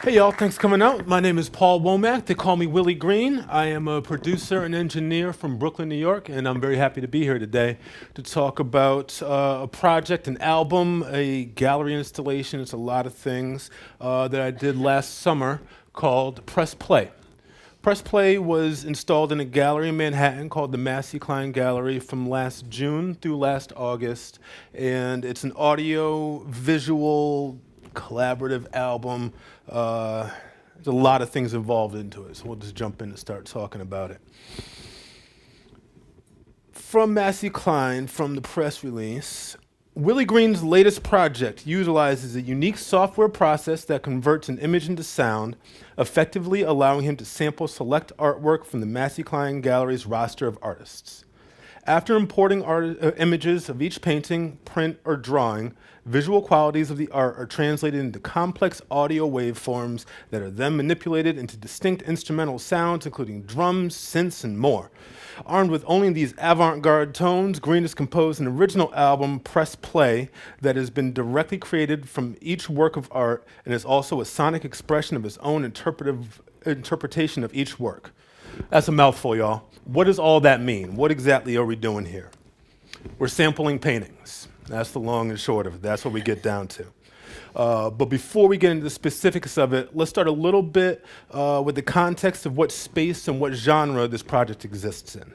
Hey y'all, thanks for coming out. My name is Paul Womack. They call me Willie Green. I am a producer and engineer from Brooklyn, New York, and I'm very happy to be here today to talk about a project, an album, a gallery installation. It's a lot of things that I did last summer called Press Play. Press Play was installed in a gallery in Manhattan called the Massey Klein Gallery from last June through last August, and it's an audio, visual, collaborative album. There's a lot of things involved into it, so we'll just jump in and start talking about it. From Massey Klein, from the press release, Willie Green's latest project utilizes a unique software process that converts an image into sound, effectively allowing him to sample select artwork from the Massey Klein Gallery's roster of artists. After importing images of each painting, print, or drawing, visual qualities of the art are translated into complex audio waveforms that are then manipulated into distinct instrumental sounds, including drums, synths, and more. Armed with only these avant-garde tones, Green has composed an original album, Press Play, that has been directly created from each work of art and is also a sonic expression of his own interpretation of each work. That's a mouthful, y'all. What does all that mean? What exactly are we doing here? We're sampling paintings. That's the long and short of it. That's what we get down to. But before we get into the specifics of it, let's start a little bit with the context of what space and what genre this project exists in.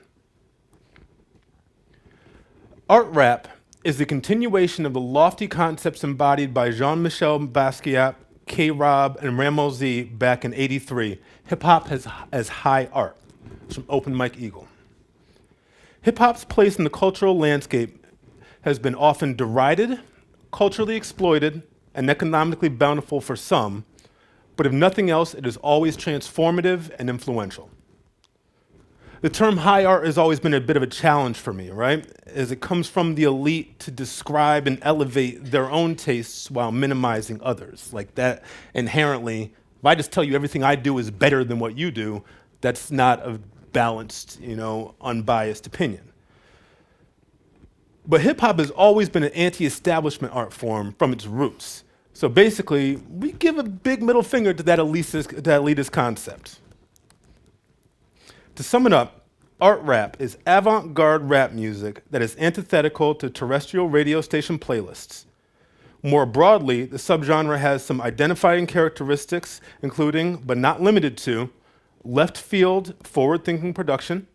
Art rap is the continuation of the lofty concepts embodied by Jean-Michel Basquiat, K-Rob, and Ramos Z back in '83. Hip-hop as high art. It's from Open Mike Eagle. Hip-hop's place in the cultural landscape has been often derided, culturally exploited, and economically bountiful for some, but if nothing else, it is always transformative and influential. The term high art has always been a bit of a challenge for me, right? As it comes from the elite to describe and elevate their own tastes while minimizing others. Like that inherently, if I just tell you everything I do is better than what you do, that's not a balanced, unbiased opinion. But hip hop has always been an anti-establishment art form from its roots. So basically, we give a big middle finger to that elitist concept. To sum it up, art rap is avant-garde rap music that is antithetical to terrestrial radio station playlists. More broadly, the subgenre has some identifying characteristics, including, but not limited to, left field, forward-thinking production,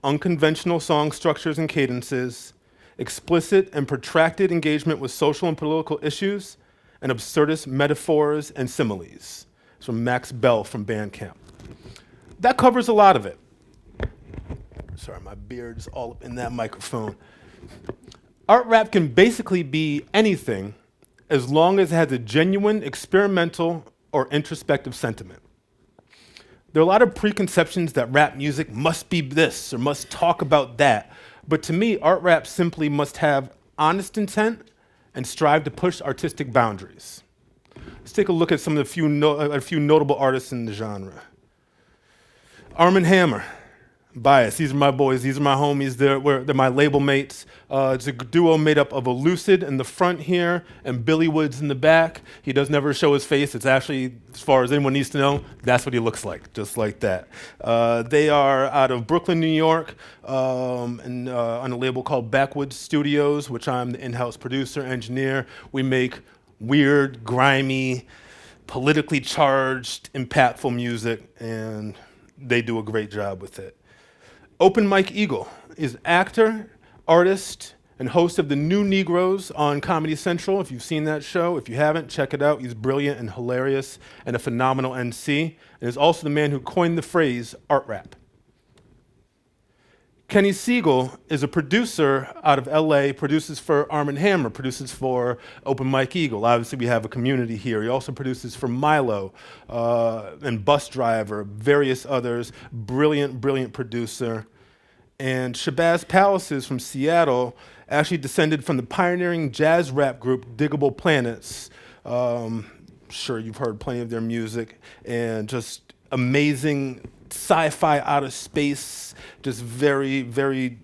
unconventional song structures and cadences, explicit and protracted engagement with social and political issues, and absurdist metaphors and similes. It's from Max Bell from Bandcamp. That covers a lot of it. Sorry, my beard's all up in that microphone. Art rap can basically be anything as long as it has a genuine experimental or introspective sentiment. There are a lot of preconceptions that rap music must be this or must talk about that. But to me, art rap simply must have honest intent and strive to push artistic boundaries. Let's take a look at some of the a few notable artists in the genre. Arm & Hammer, Bias. These are my boys. These are my homies. They're my label mates. It's a duo made up of a Lucid in the front here and Billy Woods in the back. He does never show his face. It's actually, as far as anyone needs to know, that's what he looks like, just like that. They are out of Brooklyn, New York, and on a label called Backwoods Studios, which I'm the in-house producer, engineer. We make weird, grimy, politically charged, impactful music, and they do a great job with it. Open Mike Eagle is actor, artist, and host of The New Negroes on Comedy Central. If you've seen that show, if you haven't, check it out. He's brilliant and hilarious and a phenomenal MC, and is also the man who coined the phrase art rap. Kenny Siegel is a producer out of LA, produces for Arm & Hammer, produces for Open Mike Eagle. Obviously, we have a community here. He also produces for Milo and Bus Driver, various others. Brilliant, brilliant producer. And Shabazz Palaces from Seattle actually descended from the pioneering jazz rap group Diggable Planets. Sure, you've heard plenty of their music, and just amazing sci-fi outer space, just very, very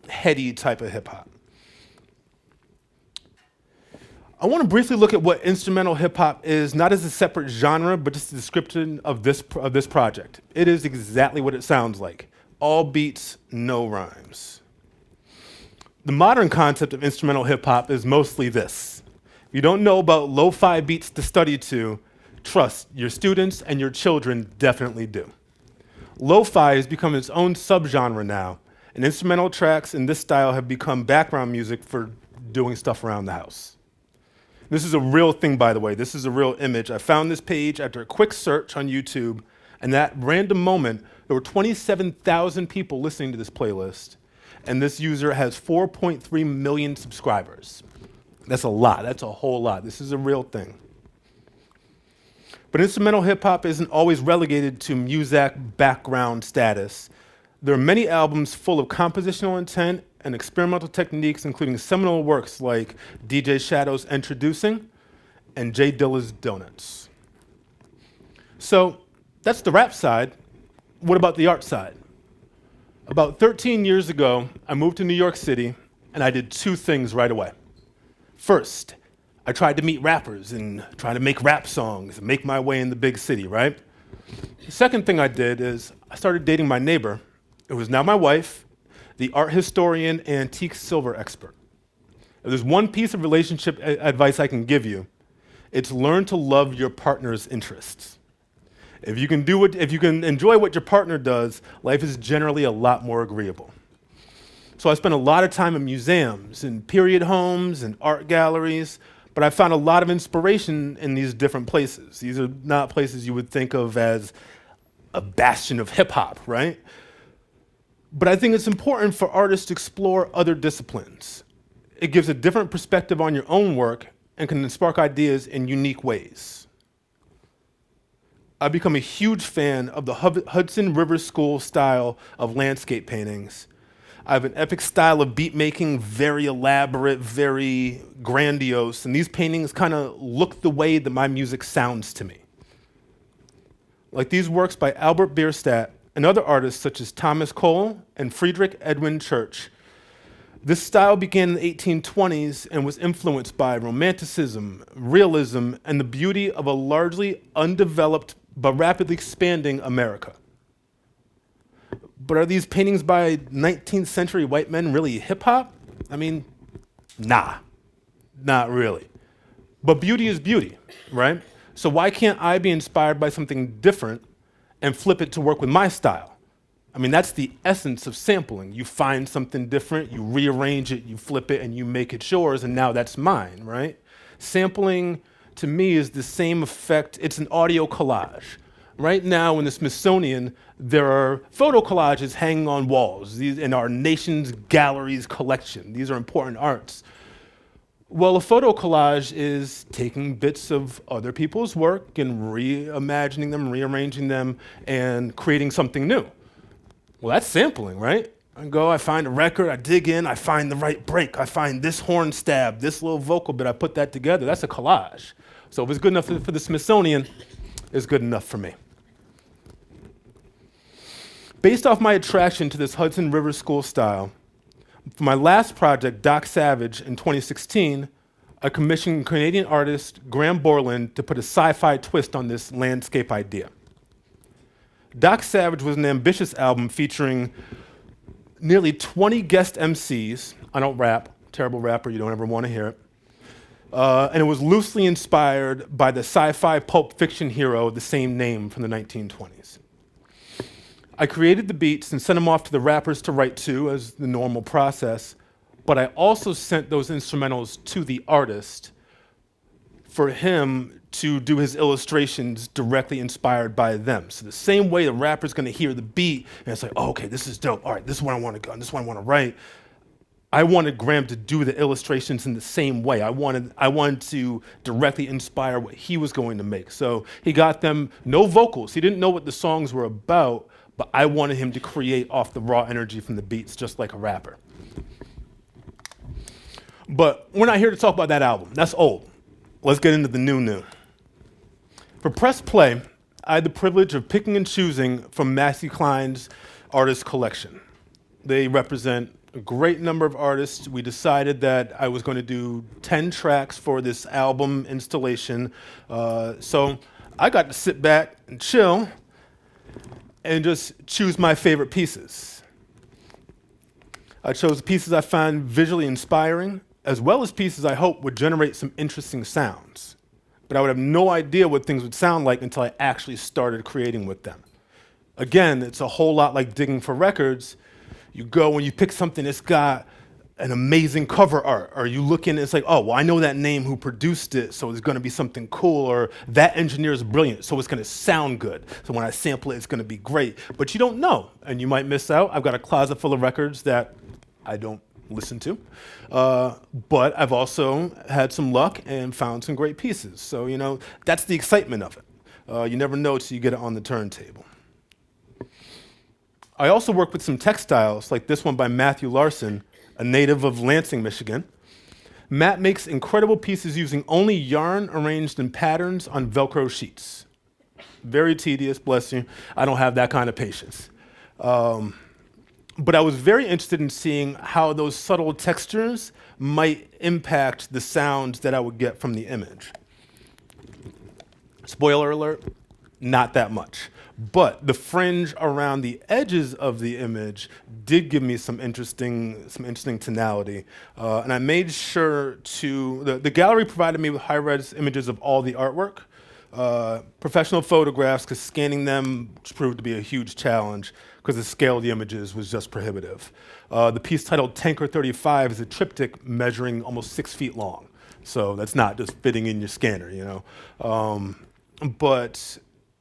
heady type of hip hop. I want to briefly look at what instrumental hip hop is, not as a separate genre, but just a description of this project. It is exactly what it sounds like. All beats, no rhymes. The modern concept of instrumental hip hop is mostly this. If you don't know about lo-fi beats to study to, trust, your students and your children definitely do. Lo-fi has become its own subgenre now, and instrumental tracks in this style have become background music for doing stuff around the house. This is a real thing, by the way. This is a real image. I found this page after a quick search on YouTube, and that random moment, there were 27,000 people listening to this playlist, and this user has 4.3 million subscribers. That's a lot. That's a whole lot. This is a real thing. But instrumental hip-hop isn't always relegated to Muzak background status. There are many albums full of compositional intent and experimental techniques, including seminal works like DJ Shadow's Introducing and J Dilla's Donuts. So that's the rap side. What about the art side? About 13 years ago, I moved to New York City, and I did two things right away. First, I tried to meet rappers and try to make rap songs and make my way in the big city, right? The second thing I did is I started dating my neighbor, who was now my wife, the art historian and antique silver expert. If there's one piece of relationship advice I can give you, it's learn to love your partner's interests. If you can enjoy what your partner does, life is generally a lot more agreeable. So I spent a lot of time in museums and period homes and art galleries, but I found a lot of inspiration in these different places. These are not places you would think of as a bastion of hip hop, right? But I think it's important for artists to explore other disciplines. It gives a different perspective on your own work and can spark ideas in unique ways. I've become a huge fan of the Hudson River School style of landscape paintings. I have an epic style of beat making, very elaborate, very grandiose, and these paintings kind of look the way that my music sounds to me. Like these works by Albert Bierstadt and other artists such as Thomas Cole and Friedrich Edwin Church. This style began in the 1820s and was influenced by Romanticism, realism, and the beauty of a largely undeveloped but rapidly expanding America. But are these paintings by 19th century white men really hip hop? I mean, nah, not really. But beauty is beauty, right? So why can't I be inspired by something different and flip it to work with my style? I mean, that's the essence of sampling. You find something different, you rearrange it, you flip it, and you make it yours, and now that's mine, right? Sampling, to me, is the same effect. It's an audio collage. Right now in the Smithsonian, there are photo collages hanging on walls in our nation's galleries collection. These are important arts. Well, a photo collage is taking bits of other people's work and reimagining them, rearranging them, and creating something new. Well, that's sampling, right? I find a record, I dig in, I find the right break, I find this horn stab, this little vocal bit, I put that together. That's a collage. So if it's good enough for the Smithsonian, it's good enough for me. Based off my attraction to this Hudson River School style, for my last project, Doc Savage, in 2016, I commissioned Canadian artist Graham Borland to put a sci-fi twist on this landscape idea. Doc Savage was an ambitious album featuring nearly 20 guest MCs. I don't rap, terrible rapper, you don't ever want to hear it. And it was loosely inspired by the sci-fi pulp fiction hero of the same name from the 1920s. I created the beats and sent them off to the rappers to write to, as the normal process, but I also sent those instrumentals to the artist for him to do his illustrations directly inspired by them. So the same way the rapper's gonna hear the beat, and it's like, oh, okay, this is dope. All right, this is where I wanna go, and this is what I wanna write. I wanted Graham to do the illustrations in the same way. I wanted to directly inspire what he was going to make. So he got them, no vocals. He didn't know what the songs were about, but I wanted him to create off the raw energy from the beats, just like a rapper. But we're not here to talk about that album. That's old. Let's get into the new. For Press Play, I had the privilege of picking and choosing from Massey Klein's artist collection. They represent a great number of artists. We decided that I was going to do 10 tracks for this album installation. So I got to sit back and chill and just choose my favorite pieces. I chose pieces I found visually inspiring, as well as pieces I hope would generate some interesting sounds. But I would have no idea what things would sound like until I actually started creating with them. Again, it's a whole lot like digging for records. You go and you pick something that's got an amazing cover art, or you look in and it's like, oh, well, I know that name who produced it, so it's gonna be something cool, or that engineer is brilliant, so it's gonna sound good. So when I sample it, it's gonna be great. But you don't know, and you might miss out. I've got a closet full of records that I don't listen to, but I've also had some luck and found some great pieces. So, you know, that's the excitement of it. You never know till you get it on the turntable. I also work with some textiles, like this one by Matthew Larson, a native of Lansing, Michigan. Matt makes incredible pieces using only yarn arranged in patterns on Velcro sheets. Very tedious, bless you. I don't have that kind of patience. But I was very interested in seeing how those subtle textures might impact the sounds that I would get from the image. Spoiler alert, not that much. But the fringe around the edges of the image did give me some interesting tonality. And I made sure the gallery provided me with high-res images of all the artwork, professional photographs, because scanning them proved to be a huge challenge because the scale of the images was just prohibitive. The piece titled Tanker 35 is a triptych measuring almost 6 feet long. So that's not just fitting in your scanner, you know. But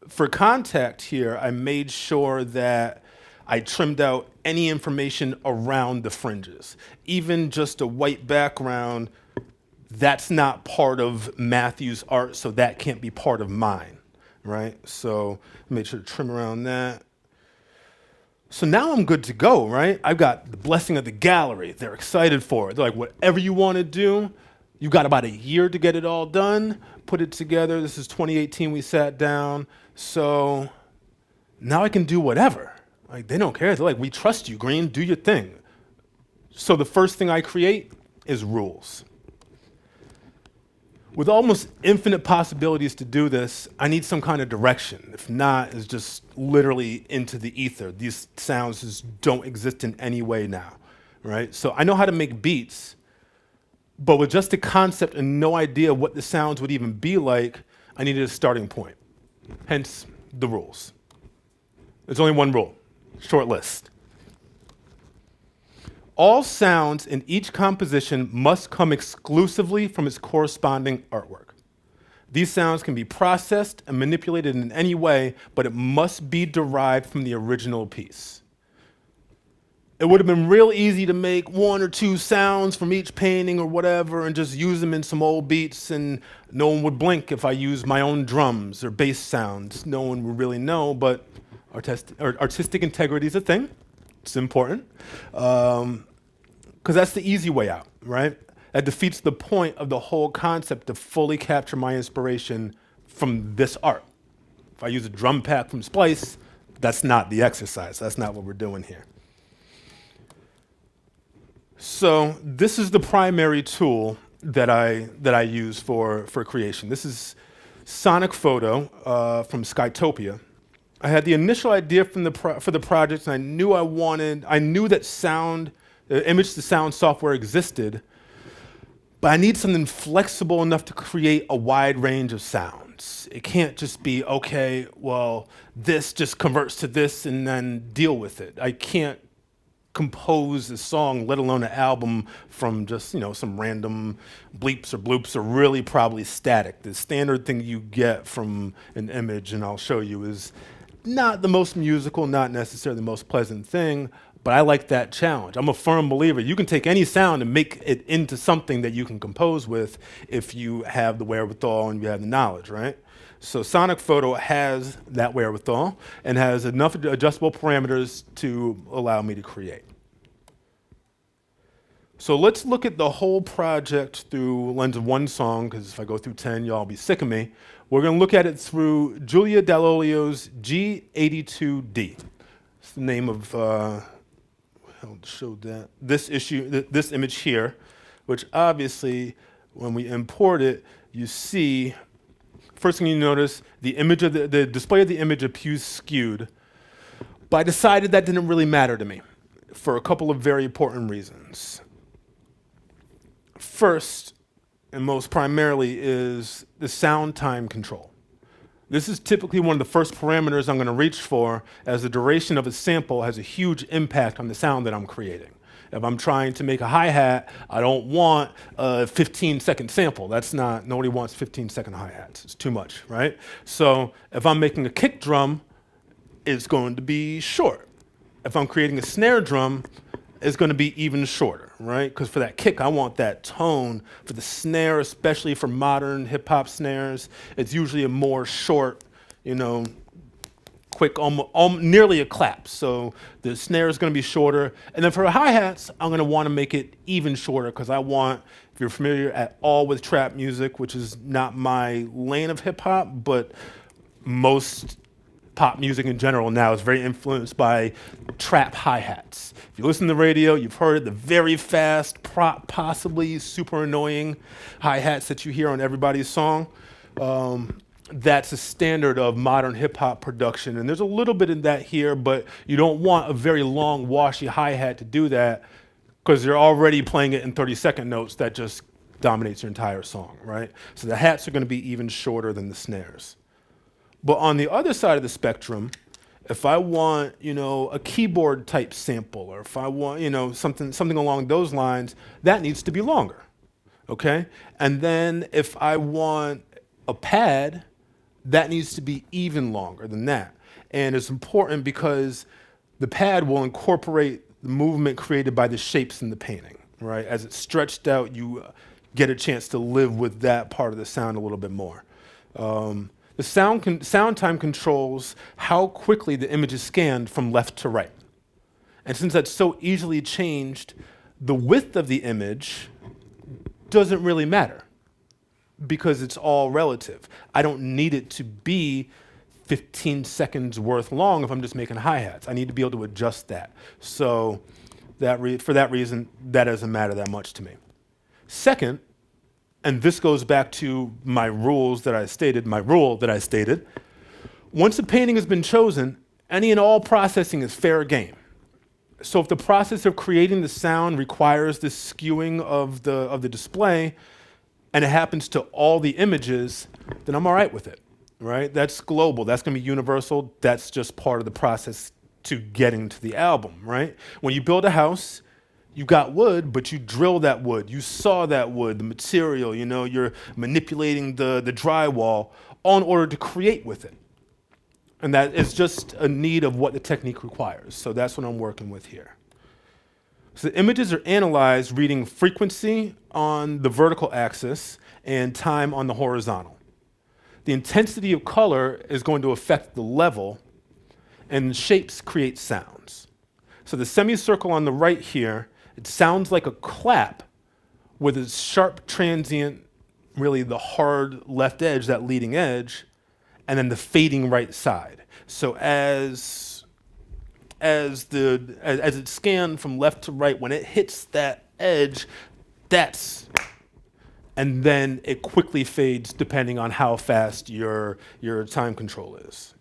for contact here, I made sure that I trimmed out any information around the fringes. Even just a white background, that's not part of Matthew's art, so that can't be part of mine, right? So I made sure to trim around that. So now I'm good to go, right? I've got the blessing of the gallery. They're excited for it. They're like, whatever you want to do, you've got about a year to get it all done, put it together. This is 2018, we sat down. So now I can do whatever. Like, they don't care. They're like, we trust you, Green, do your thing. So the first thing I create is rules. With almost infinite possibilities to do this, I need some kind of direction. If not, it's just literally into the ether. These sounds just don't exist in any way now, right? So I know how to make beats, but with just a concept and no idea what the sounds would even be like, I needed a starting point. Hence the rules. There's only one rule, short list. All sounds in each composition must come exclusively from its corresponding artwork. These sounds can be processed and manipulated in any way, but it must be derived from the original piece. It would have been real easy to make 1 or 2 sounds from each painting or whatever and just use them in some old beats, and no one would blink if I used my own drums or bass sounds. No one would really know, but artistic integrity is a thing. It's important. Because that's the easy way out, right? That defeats the point of the whole concept to fully capture my inspiration from this art. If I use a drum pack from Splice, that's not the exercise. That's not what we're doing here. So this is the primary tool that I use for creation. This is Sonic Photo from Skytopia. I had the initial idea for the project, and I knew that image to sound software existed, but I need something flexible enough to create a wide range of sounds. It can't just be, okay, well, this just converts to this and then deal with it. I can't compose a song, let alone an album, from just, some random bleeps or bloops, or really probably static. The standard thing you get from an image, and I'll show you, is not the most musical, not necessarily the most pleasant thing, but I like that challenge. I'm a firm believer. You can take any sound and make it into something that you can compose with if you have the wherewithal and you have the knowledge, right? So Sonic Photo has that wherewithal and has enough adjustable parameters to allow me to create. So let's look at the whole project through the lens of one song, because if I go through 10, y'all will be sick of me. We're going to look at it through Julia Dall'Olio's G82D. It's the name of hell to show that. This image here, which obviously, when we import it, you see, first thing you notice, the image of the display of the image appears skewed. But I decided that didn't really matter to me for a couple of very important reasons. First, and most primarily, is the sound time control. This is typically one of the first parameters I'm going to reach for, as the duration of a sample has a huge impact on the sound that I'm creating. If I'm trying to make a hi-hat, I don't want a 15-second sample. Nobody wants 15-second hi-hats. It's too much, right? So if I'm making a kick drum, it's going to be short. If I'm creating a snare drum, it's going to be even shorter, right? Because for that kick, I want that tone. For the snare, especially for modern hip-hop snares, it's usually a more short, quick, nearly a clap. So the snare is going to be shorter. And then for hi-hats, I'm going to want to make it even shorter because I want, if you're familiar at all with trap music, which is not my lane of hip-hop, but most pop music in general now is very influenced by trap hi-hats. If you listen to the radio, you've heard the very fast, possibly super annoying hi-hats that you hear on everybody's song. That's a standard of modern hip-hop production, and there's a little bit in that here, but you don't want a very long, washy hi-hat to do that because you're already playing it in 30-second notes that just dominates your entire song, right? So the hats are going to be even shorter than the snares. But on the other side of the spectrum, if I want, a keyboard type sample, or if I want, something along those lines, that needs to be longer, okay? And then if I want a pad, that needs to be even longer than that. And it's important because the pad will incorporate the movement created by the shapes in the painting, right? As it's stretched out, you get a chance to live with that part of the sound a little bit more. The sound time controls how quickly the image is scanned from left to right. And since that's so easily changed, the width of the image doesn't really matter because it's all relative. I don't need it to be 15 seconds worth long if I'm just making hi-hats. I need to be able to adjust that. So for that reason, that doesn't matter that much to me. Second, and this goes back to my rule that I stated, once a painting has been chosen, any and all processing is fair game. So if the process of creating the sound requires the skewing of the display, and it happens to all the images, then I'm all right with it, right? That's global, that's gonna be universal, that's just part of the process to getting to the album, right? When you build a house, you got wood, but you drill that wood, you saw that wood, the material, you're manipulating the drywall, all in order to create with it. And that is just a need of what the technique requires. So that's what I'm working with here. So the images are analyzed reading frequency on the vertical axis and time on the horizontal. The intensity of color is going to affect the level, and shapes create sounds. So the semicircle on the right here, it sounds like a clap with a sharp transient, really the hard left edge, that leading edge, and then the fading right side. So as it's scanned from left to right, when it hits that edge, and then it quickly fades depending on how fast your time control is.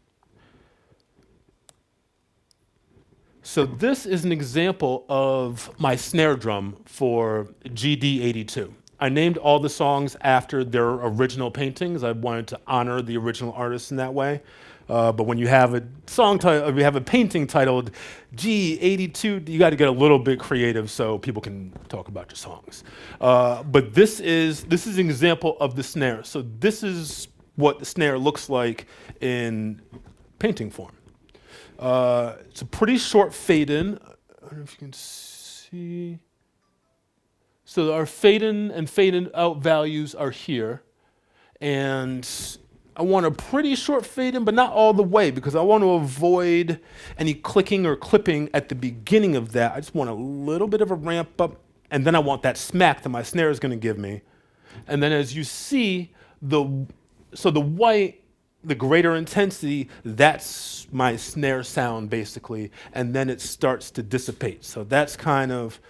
So this is an example of my snare drum for GD82. I named all the songs after their original paintings. I wanted to honor the original artists in that way. But when you have a song title, if you have a painting titled G82, you got to get a little bit creative so people can talk about your songs. But this is an example of the snare. So this is what the snare looks like in painting form. It's a pretty short fade in. I don't know if you can see. So our fade in and fade out values are here. And I want a pretty short fade in, but not all the way, because I want to avoid any clicking or clipping at the beginning of that. I just want a little bit of a ramp up, and then I want that smack that my snare is going to give me. And then as you see, the white the greater intensity, that's my snare sound basically, and then it starts to dissipate. So that's kind of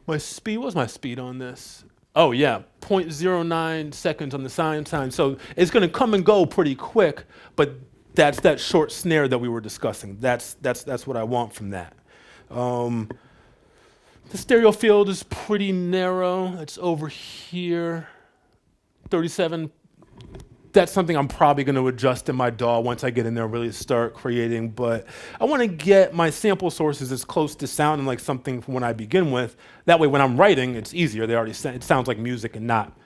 my speed. What's my speed on this? Oh yeah, 0.09 seconds on the sine time. So it's going to come and go pretty quick, but that's that short snare that we were discussing. That's what I want from that. The stereo field is pretty narrow. It's over here, 37. That's something I'm probably going to adjust in my DAW once I get in there and really start creating. But I want to get my sample sources as close to sounding like something from when I begin with. That way, when I'm writing, it's easier. It sounds like music and not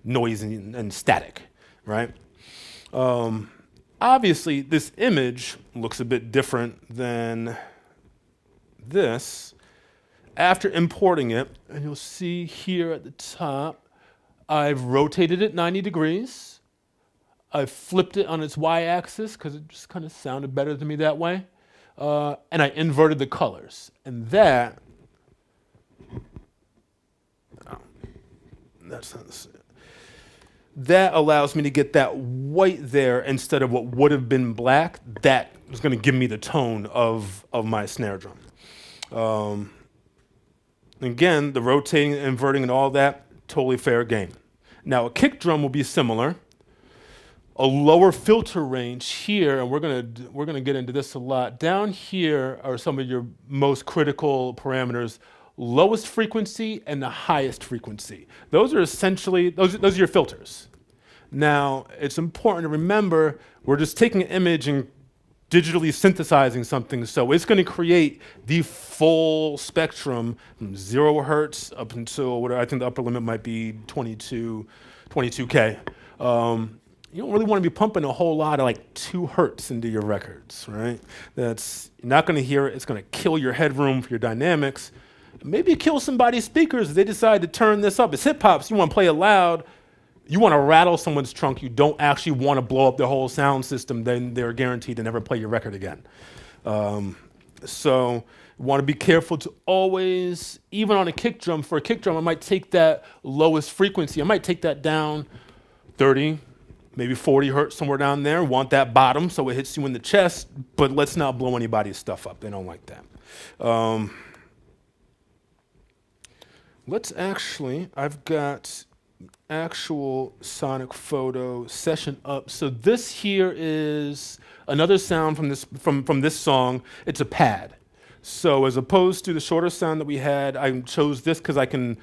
noisy and static, right? Obviously, this image looks a bit different than this. After importing it, and you'll see here at the top, I've rotated it 90 degrees. I flipped it on its y-axis because it just kind of sounded better to me that way. And I inverted the colors. And that, that allows me to get that white there instead of what would have been black. That is going to give me the tone of my snare drum. Again, the rotating, inverting, and all that, totally fair game. Now, a kick drum will be similar. A lower filter range here, and we're gonna get into this a lot. Down here are some of your most critical parameters: lowest frequency and the highest frequency. Those are essentially those are your filters. Now, it's important to remember we're just taking an image and digitally synthesizing something, so it's going to create the full spectrum from 0 hertz up until whatever. I think the upper limit might be 22K. You don't really want to be pumping a whole lot of like 2 hertz into your records, right? You're not going to hear it. It's going to kill your headroom for your dynamics. Maybe kill somebody's speakers if they decide to turn this up. It's hip hop, so you want to play it loud. You want to rattle someone's trunk. You don't actually want to blow up their whole sound system. Then they're guaranteed to never play your record again. So you want to be careful to always, even on a kick drum, for a kick drum, I might take that lowest frequency. I might take that down 30, maybe 40 hertz, somewhere down there. Want that bottom so it hits you in the chest, but let's not blow anybody's stuff up. They don't like that. I've got actual sonic photo session up. So this here is another sound from this song. It's a pad. So as opposed to the shorter sound that we had, I chose this because I can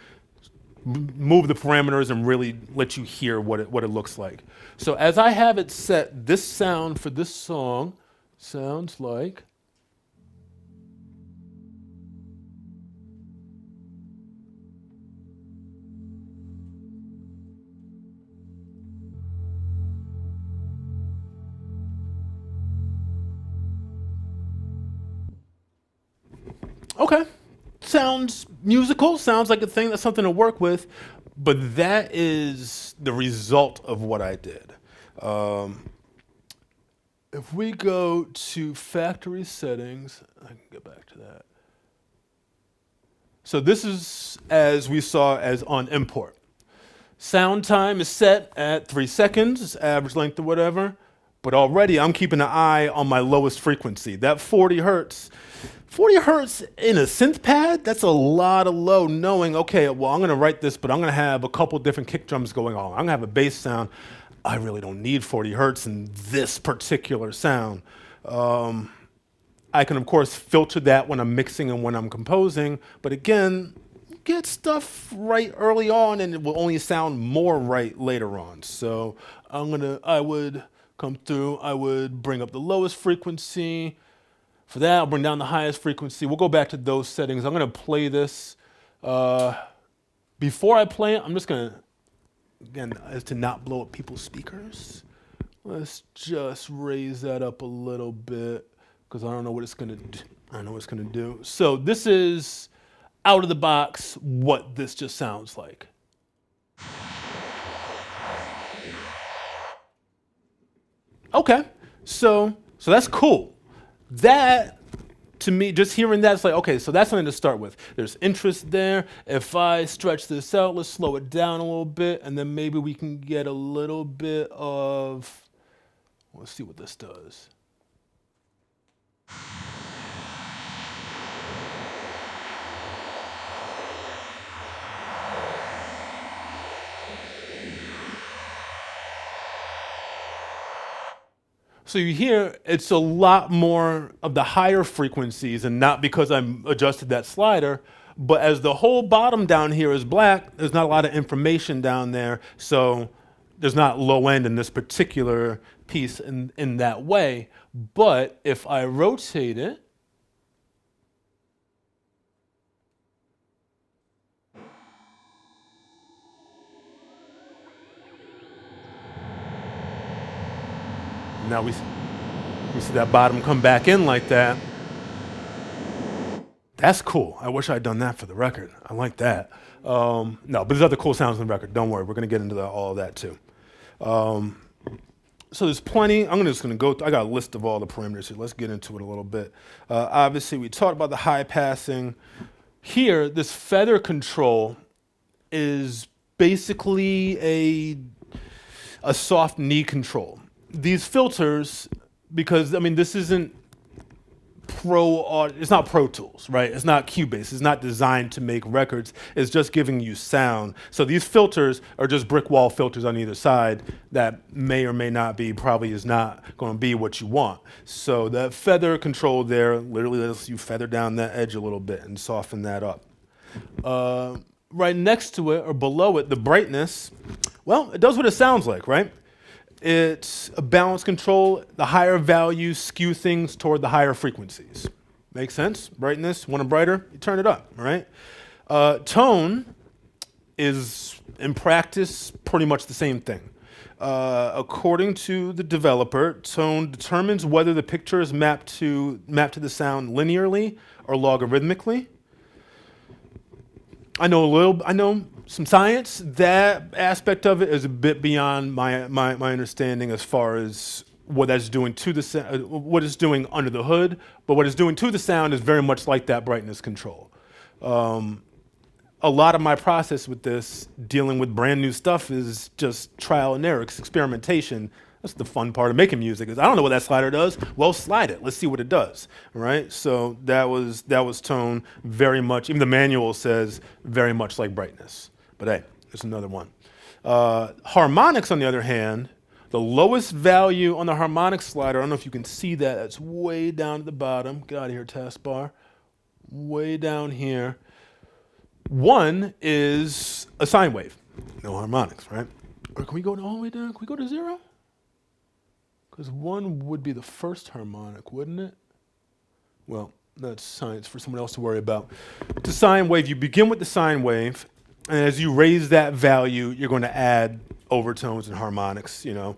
move the parameters and really let you hear what it looks like. So as I have it set, this sound for this song sounds like. Okay, sounds musical, sounds like a thing, that's something to work with, but that is the result of what I did. If we go to factory settings, I can get back to that. So this is, as we saw, as on import. Sound time is set at 3 seconds, it's average length or whatever, but already I'm keeping an eye on my lowest frequency. That 40 hertz in a synth pad, that's a lot of low, knowing, okay, well, I'm gonna write this, but I'm gonna have a couple different kick drums going on. I'm gonna have a bass sound. I really don't need 40 hertz in this particular sound. I can, of course, filter that when I'm mixing and when I'm composing, but again, get stuff right early on and it will only sound more right later on. So I would come through, I would bring up the lowest frequency. For that, I'll bring down the highest frequency. We'll go back to those settings. I'm gonna play this. Before I play it, I'm just gonna, again, as to not blow up people's speakers, let's just raise that up a little bit because I don't know what it's gonna do. So this is out of the box what this just sounds like. Okay, so that's cool. That, to me, just hearing that, it's like, okay, so that's something to start with. There's interest there. If I stretch this out, let's slow it down a little bit, and then maybe we can get a little bit of, Let's see what this does. So you hear it's a lot more of the higher frequencies, and not because I'm adjusted that slider, but as the whole bottom down here is black, there's not a lot of information down there, so there's not low end in this particular piece in that way. But if I rotate it, now we see that bottom come back in like that. That's cool. I wish I'd done that for the record. I like that. No, but there's other cool sounds on the record. Don't worry, we're gonna get into all of that too. So there's plenty. I'm just gonna go. I got a list of all the parameters here. Let's get into it a little bit. Obviously, we talked about the high passing. Here, this feather control is basically a soft knee control. These filters, because I mean, this isn't it's not Pro Tools, right? It's not Cubase. It's not designed to make records. It's just giving you sound. So these filters are just brick wall filters on either side that may or may not be, probably is not going to be what you want. So that feather control there literally lets you feather down that edge a little bit and soften that up. Right next to it or below it, the brightness, well, it does what it sounds like, right? It's a balance control. The higher values skew things toward the higher frequencies. Make sense? Brightness, want it brighter, you turn it up, right? Tone is, in practice, pretty much the same thing. According to the developer, tone determines whether the picture is mapped to the sound linearly or logarithmically. I know some science. That aspect of it is a bit beyond my understanding as far as what that's doing to the what it's doing under the hood. But what it's doing to the sound is very much like that brightness control. A lot of my process with this, dealing with brand new stuff, is just trial and error, experimentation. That's the fun part of making music. Is I don't know what that slider does. Well, slide it. Let's see what it does. Right. So that was tone, very much. Even the manual says very much like brightness. But hey, there's another one. Harmonics, on the other hand, the lowest value on the harmonic slider. I don't know if you can see that. It's way down at the bottom. Get out of here, taskbar. Way down here. One is a sine wave. No harmonics, right? Or can we go all the way down? Can we go to 0? Because 1 would be the first harmonic, wouldn't it? Well, that's science for someone else to worry about. The sine wave, you begin with the sine wave, and as you raise that value, you're going to add overtones and harmonics, you know.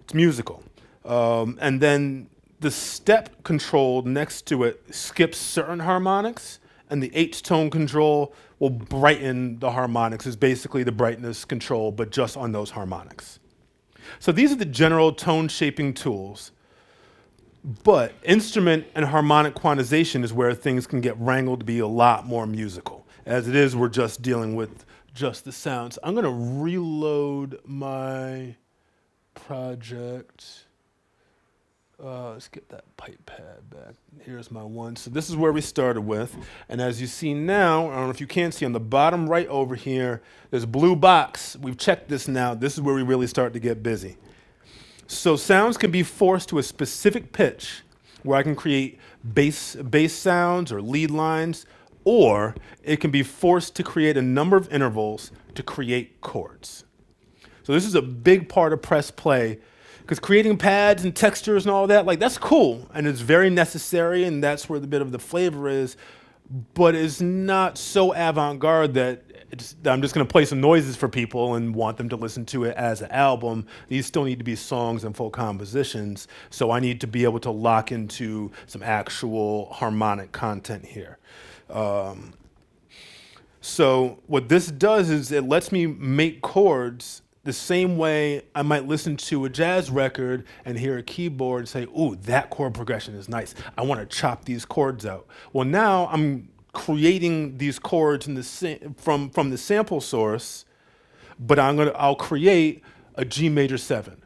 It's musical. And then the step control next to it skips certain harmonics, and the H tone control will brighten the harmonics. It's basically the brightness control, but just on those harmonics. So these are the general tone shaping tools, but instrument and harmonic quantization is where things can get wrangled to be a lot more musical. As it is, we're just dealing with just the sounds. I'm going to reload my project. Let's get that pipe pad back. Here's my one. So this is where we started with. And as you see now, I don't know if you can see on the bottom right over here, there's a blue box. We've checked this now. This is where we really start to get busy. So sounds can be forced to a specific pitch where I can create bass sounds or lead lines, or it can be forced to create a number of intervals to create chords. So this is a big part of press play, because creating pads and textures and all that, like, that's cool and it's very necessary, and that's where the bit of the flavor is, but it's not so avant-garde that I'm just going to play some noises for people and want them to listen to it as an album. These still need to be songs and full compositions, so I need to be able to lock into some actual harmonic content here. So what this does is it lets me make chords the same way I might listen to a jazz record and hear a keyboard and say, ooh, that chord progression is nice. I want to chop these chords out. Well, now I'm creating these chords in from the sample source, but I'll create a G major 7.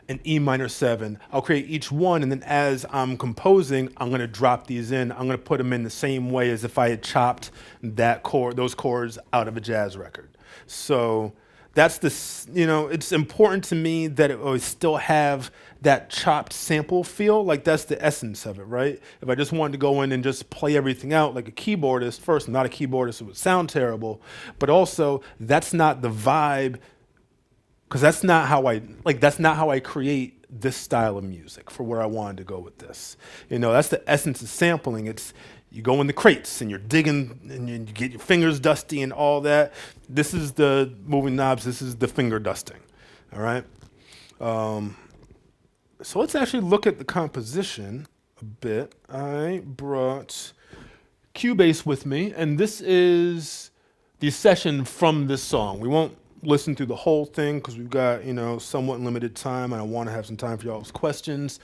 an E minor 7. I'll create each one, and then as I'm composing, I'm going to drop these in. I'm going to put them in the same way as if I had chopped those chords out of a jazz record. So that's it's important to me that it always still have that chopped sample feel. Like that's the essence of it, right? If I just wanted to go in and just play everything out like a keyboardist, first, I'm not a keyboardist, it would sound terrible, but also that's not the vibe, because that's not how I create this style of music for where I wanted to go with this. That's the essence of sampling. It's you go in the crates and you're digging and you get your fingers dusty and all that. This is the moving knobs. This is the finger dusting. All right. So let's actually look at the composition a bit. I brought Cubase with me, and this is the session from this song. We won't listen through the whole thing because we've got somewhat limited time, and I want to have some time for y'all's questions.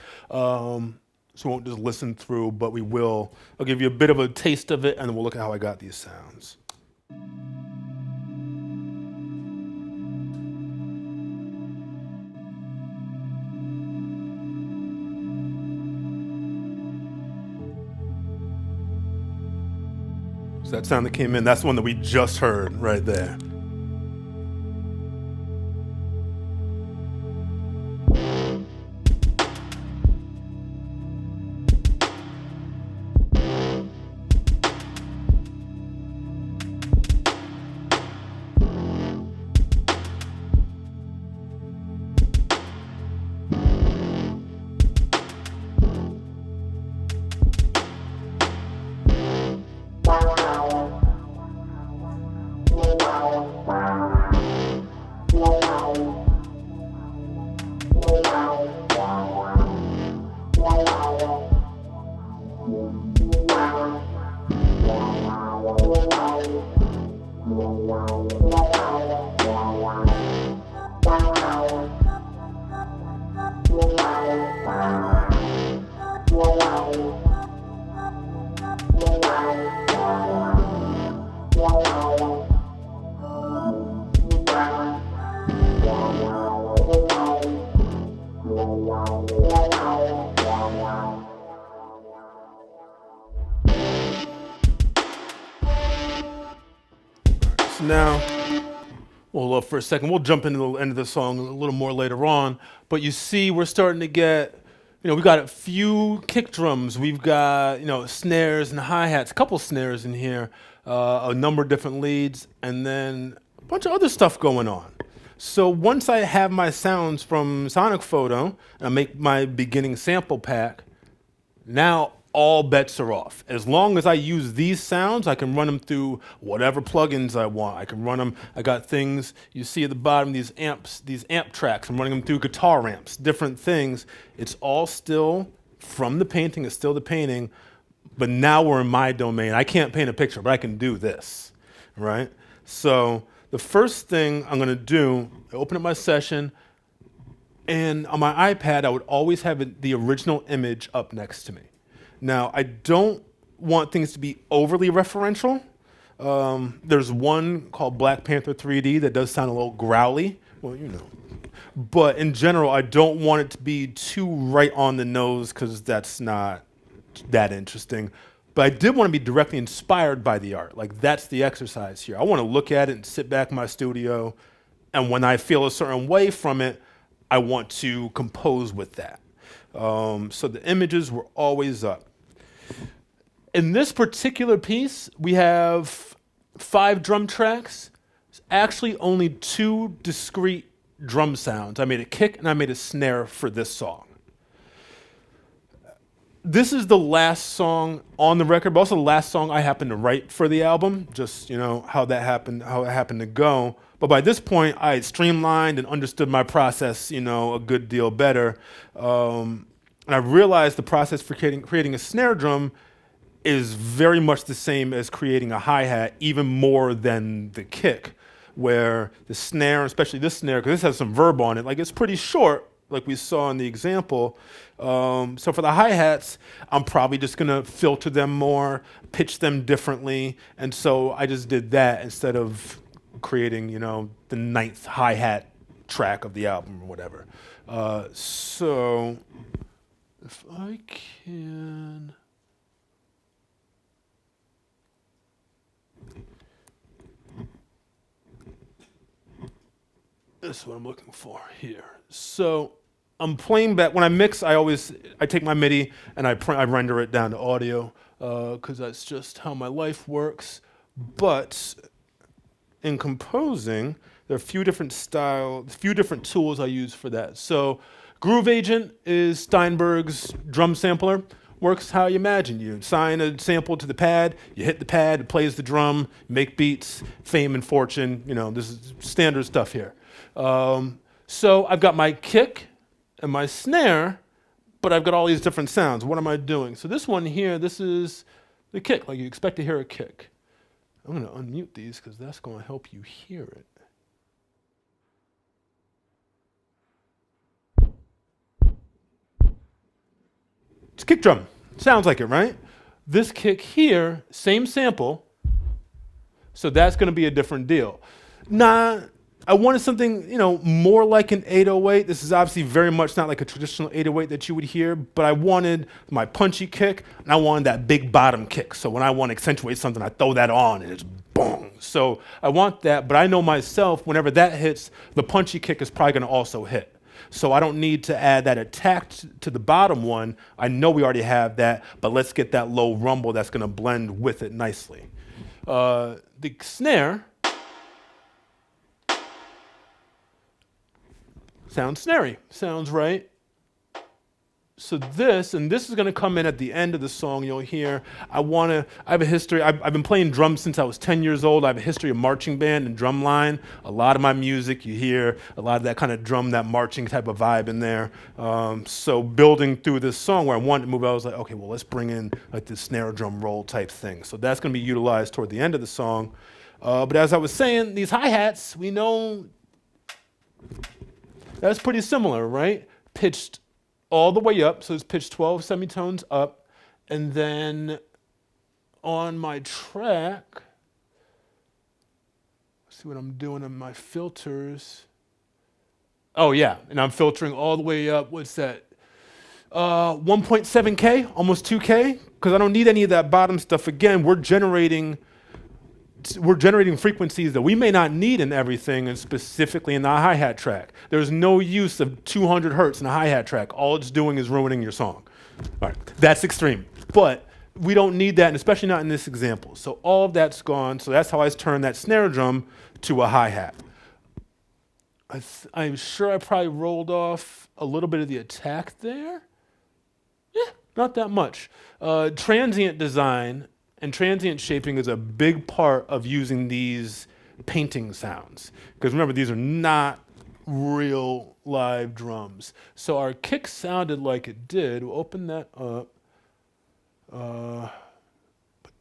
So we won't just listen through, but we will. I'll give you a bit of a taste of it, and then we'll look at how I got these sounds. So that sound that came in, that's the one that we just heard right there. Now, well, for a second, we'll jump into the end of the song a little more later on, but you see we're starting to get, we've got a few kick drums, we've got, snares and hi-hats, a couple snares in here, a number of different leads, and then a bunch of other stuff going on. So once I have my sounds from Sonic Photo, and I make my beginning sample pack, now all bets are off. As long as I use these sounds, I can run them through whatever plugins I want. I can run them, I got things, you see at the bottom, these amps, these amp tracks, I'm running them through guitar amps, different things. It's all still from the painting, it's still the painting, but now we're in my domain. I can't paint a picture, but I can do this, right? So the first thing I'm gonna do, I open up my session, and on my iPad, I would always have the original image up next to me. Now, I don't want things to be overly referential. There's one called Black Panther 3D that does sound a little growly. Well, But in general, I don't want it to be too right on the nose because that's not that interesting. But I did want to be directly inspired by the art. Like, that's the exercise here. I want to look at it and sit back in my studio, and when I feel a certain way from it, I want to compose with that. So the images were always up. In this particular piece, we have 5 drum tracks. It's actually only 2 discrete drum sounds. I made a kick and I made a snare for this song. This is the last song on the record, but also the last song I happened to write for the album, just how it happened to go. But by this point, I had streamlined and understood my process, a good deal better. And I realized the process for creating a snare drum is very much the same as creating a hi-hat, even more than the kick, where the snare, especially this snare, because this has some verb on it, like it's pretty short, like we saw in the example. So for the hi-hats, I'm probably just gonna filter them more, pitch them differently, and so I just did that instead of creating, the 9th hi-hat track of the album or whatever. So if I can, this is what I'm looking for here. So I'm playing back. When I mix, I take my MIDI and I render it down to audio because that's just how my life works. But in composing, there are a few different tools I use for that. So Groove Agent is Steinberg's drum sampler. Works how you imagine. You assign a sample to the pad, you hit the pad, it plays the drum, make beats, fame and fortune. This is standard stuff here. So I've got my kick and my snare, but I've got all these different sounds. What am I doing? So this one here, this is the kick, like you expect to hear a kick. I'm going to unmute these because that's going to help you hear it. It's a kick drum. Sounds like it, right? This kick here, same sample, so that's going to be a different deal. I wanted something, more like an 808. This is obviously very much not like a traditional 808 that you would hear, but I wanted my punchy kick, and I wanted that big bottom kick. So when I want to accentuate something, I throw that on, and it's boom. So I want that, but I know myself, whenever that hits, the punchy kick is probably going to also hit. So I don't need to add that attack to the bottom one. I know we already have that, but let's get that low rumble that's going to blend with it nicely. The snare sounds snary, sounds right. So this is going to come in at the end of the song. You'll hear, I have a history. I've been playing drums since I was 10 years old. I have a history of marching band and drum line. A lot of my music, you hear a lot of that kind of drum, that marching type of vibe in there. So building through this song where I wanted to move, I was like, okay, well, let's bring in like this snare drum roll type thing. So that's going to be utilized toward the end of the song. But as I was saying, these hi-hats, we know that's pretty similar, right? Pitched all the way up, so it's pitched 12 semitones up, and then on my track, let's see what I'm doing on my filters. Oh yeah, and I'm filtering all the way up, what's that? 1.7K, almost 2K, because I don't need any of that bottom stuff. Again, we're generating frequencies that we may not need in everything, and specifically in the hi-hat track. There's no use of 200 hertz in a hi-hat track. All it's doing is ruining your song. All right, that's extreme. But we don't need that, and especially not in this example. So all of that's gone. So that's how I turned that snare drum to a hi-hat. I'm sure I probably rolled off a little bit of the attack there. Yeah, not that much. Transient design and transient shaping is a big part of using these painting sounds. Because remember, these are not real live drums. So our kick sounded like it did. We'll open that up. But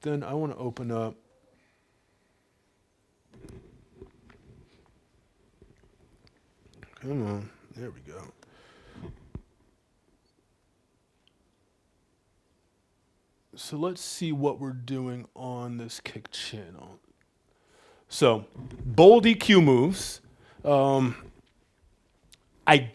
then I want to open up. Come on, there we go. So let's see what we're doing on this kick channel. So bold EQ moves. I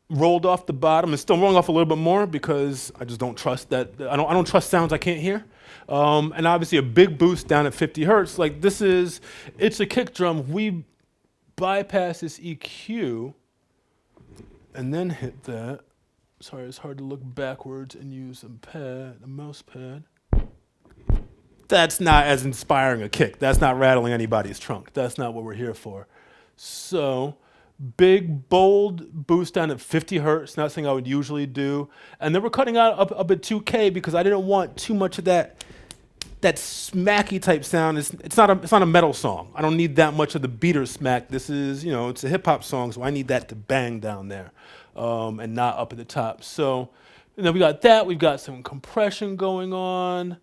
rolled off the bottom. It's still rolling off a little bit more because I just don't trust that. I don't trust sounds I can't hear. And obviously a big boost down at 50 hertz. Like it's a kick drum. We bypass this EQ and then hit that. Sorry, it's hard to look backwards and use a mouse pad. That's not as inspiring a kick. That's not rattling anybody's trunk. That's not what we're here for. So, big, bold boost down at 50 hertz, not something I would usually do. And then we're cutting out up at 2K because I didn't want too much of that smacky type sound. It's not a metal song. I don't need that much of the beater smack. This is, it's a hip hop song, so I need that to bang down there. And not up at the top. So, and then we got that. We've got some compression going on,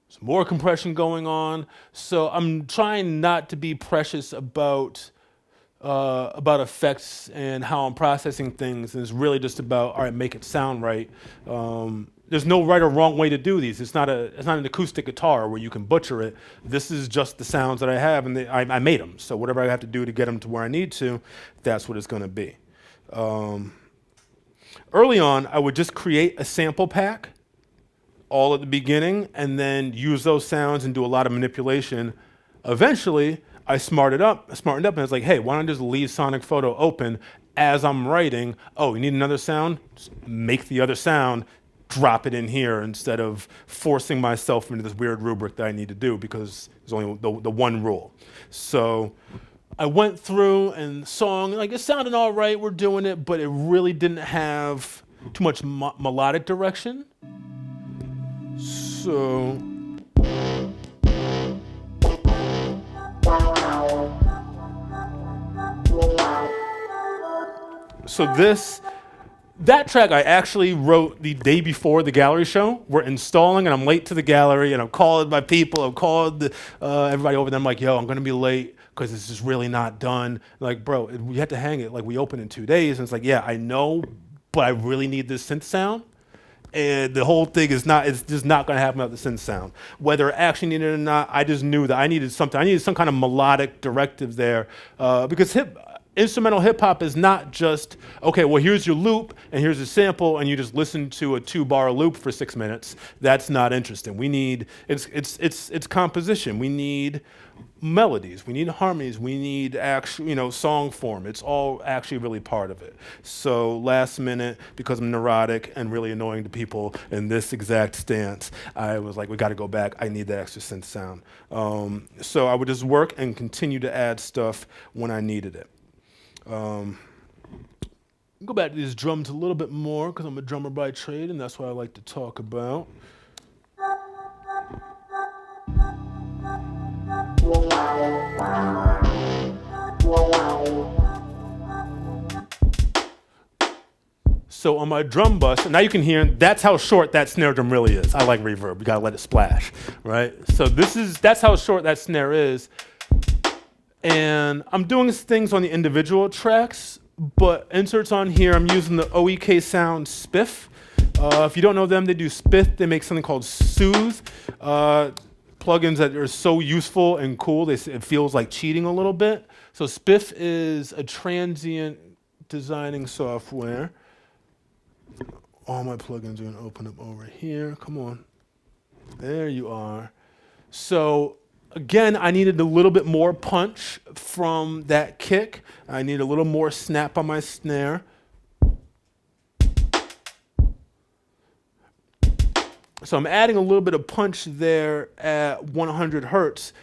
some more compression going on. So I'm trying not to be precious about effects and how I'm processing things. And it's really just about, all right, make it sound right. there's no right or wrong way to do these. It's not an acoustic guitar where you can butcher it. This is just the sounds that I have, and I made them. So whatever I have to do to get them to where I need to, that's what it's going to be. Early on, I would just create a sample pack all at the beginning and then use those sounds and do a lot of manipulation. Eventually, I smartened up, and I was like, hey, why don't I just leave Sonic Photo open as I'm writing? Oh, you need another sound? Just make the other sound, drop it in here instead of forcing myself into this weird rubric that I need to do because there's only the one rule. So I went through and song, like it sounded all right, we're doing it, but it really didn't have too much melodic direction. So that track I actually wrote the day before the gallery show. We're installing and I'm late to the gallery and I'm calling my people, I've called everybody over there. I'm like, yo, I'm gonna be late because this is really not done. Like, bro, we had to hang it, like we open in 2 days. And it's like, yeah, I know, but I really need this synth sound. And the whole thing it's just not gonna happen without the synth sound. Whether I actually needed it or not, I just knew that I needed something. I needed some kind of melodic directive there because instrumental hip hop is not just, okay, well, here's your loop and here's a sample and you just listen to a 2-bar loop for 6 minutes. That's not interesting. We need, it's composition. We need melodies, we need harmonies, we need actual, song form. It's all actually really part of it. So last minute, because I'm neurotic and really annoying to people in this exact stance, I was like, we got to go back. I need the extra synth sound. So I would just work and continue to add stuff when I needed it. Go back to these drums a little bit more because I'm a drummer by trade and that's what I like to talk about. So on my drum bus, and now you can hear, that's how short that snare drum really is. I like reverb, you gotta let it splash, right? So that's how short that snare is. And I'm doing things on the individual tracks, but inserts on here, I'm using the OEK Sound Spiff. If you don't know them, they do Spiff. They make something called Soothe. Plugins that are so useful and cool, it feels like cheating a little bit. So Spiff is a transient designing software. All my plugins are gonna open up over here. Come on. There you are. So again, I needed a little bit more punch from that kick. I need a little more snap on my snare. So I'm adding a little bit of punch there at 100 hertz,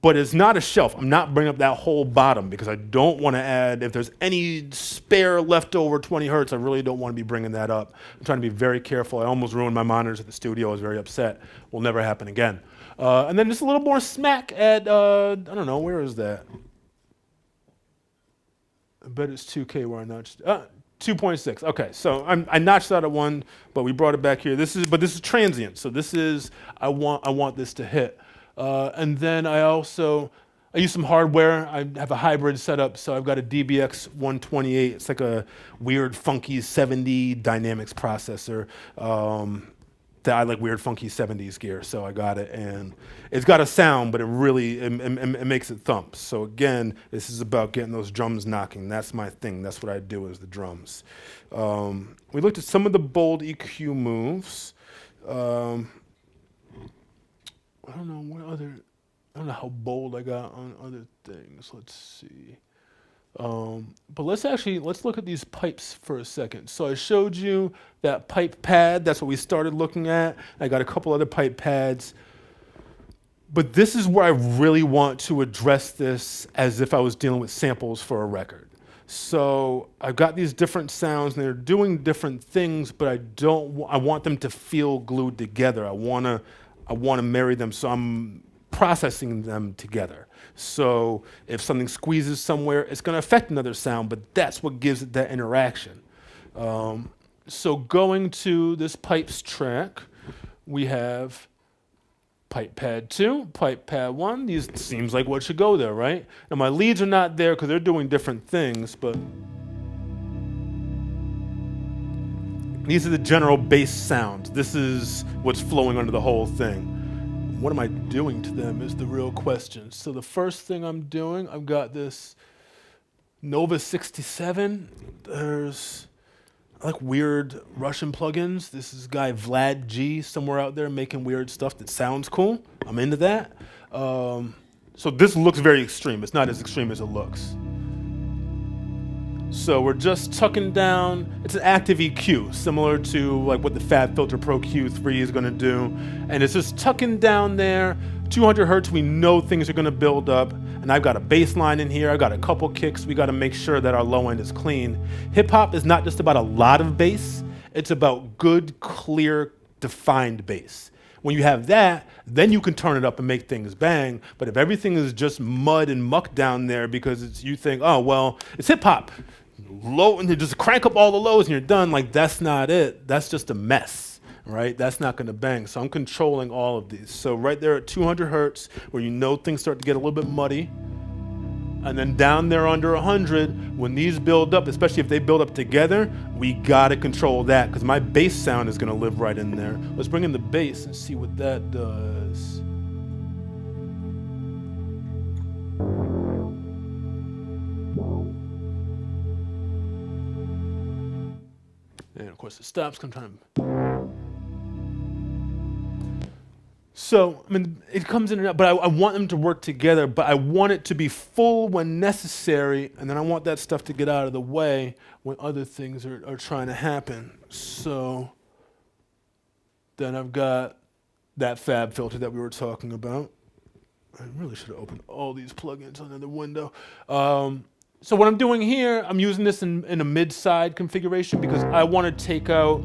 but it's not a shelf. I'm not bringing up that whole bottom because I don't want to add, if there's any spare leftover 20 hertz, I really don't want to be bringing that up. I'm trying to be very careful. I almost ruined my monitors at the studio. I was very upset. Will never happen again. And then just a little more smack at, I don't know, where is that? I bet it's 2K where I notched, 2.6. Okay, so I notched out at 1, but we brought it back here. This is transient. So this is, I want this to hit. And then I use some hardware. I have a hybrid setup, so I've got a DBX 128. It's like a weird, funky 70 dynamics processor. That I like weird, funky 70s gear, so I got it, and it's got a sound, but it really it makes it thump. So again, this is about getting those drums knocking. That's my thing. That's what I do is the drums. We looked at some of the bold EQ moves. I don't know how bold I got on other things. Let's see. But let's look at these pipes for a second. So I showed you that pipe pad. That's what we started looking at. I got a couple other pipe pads. But this is where I really want to address this as if I was dealing with samples for a record. So I've got these different sounds and they're doing different things, but I want them to feel glued together. I want to marry them, so I'm processing them together. So if something squeezes somewhere, it's going to affect another sound, but that's what gives it that interaction. So going to this pipes track, we have pipe pad 2, pipe pad 1. These seems like what should go there, right? Now my leads are not there because they're doing different things, but These are the general bass sounds. This is what's flowing under the whole thing. What am I doing to them is the real question. So the first thing I'm doing, I've got this Nova 67. There's I like weird Russian plugins. This is guy Vlad G somewhere out there making weird stuff that sounds cool. I'm into that. So this looks very extreme. It's not as extreme as it looks. So we're just tucking down. It's an active EQ, similar to like what the Fab Filter Pro Q3 is gonna do. And it's just tucking down there. 200 hertz, we know things are gonna build up. And I've got a bass line in here, I've got a couple kicks. We gotta make sure that our low end is clean. Hip hop is not just about a lot of bass, it's about good, clear, defined bass. When you have that, then you can turn it up and make things bang. But if everything is just mud and muck down there because you think, oh, well, it's hip hop, low, and you just crank up all the lows and you're done, like that's not it. That's just a mess, right? That's not gonna bang. So I'm controlling all of these. So right there at 200 hertz, where you know things start to get a little bit muddy, and then down there under 100, when these build up, especially if they build up together, we gotta control that because my bass sound is gonna live right in there. Let's bring in the bass and see what that does. And of course it stops sometime. So, I mean, it comes in and out, but I want them to work together, but I want it to be full when necessary, and then I want that stuff to get out of the way when other things are trying to happen. So, then I've got that Fab filter that we were talking about. I really should have opened all these plugins on the window. So what I'm doing here, I'm using this in a mid-side configuration because I want to take out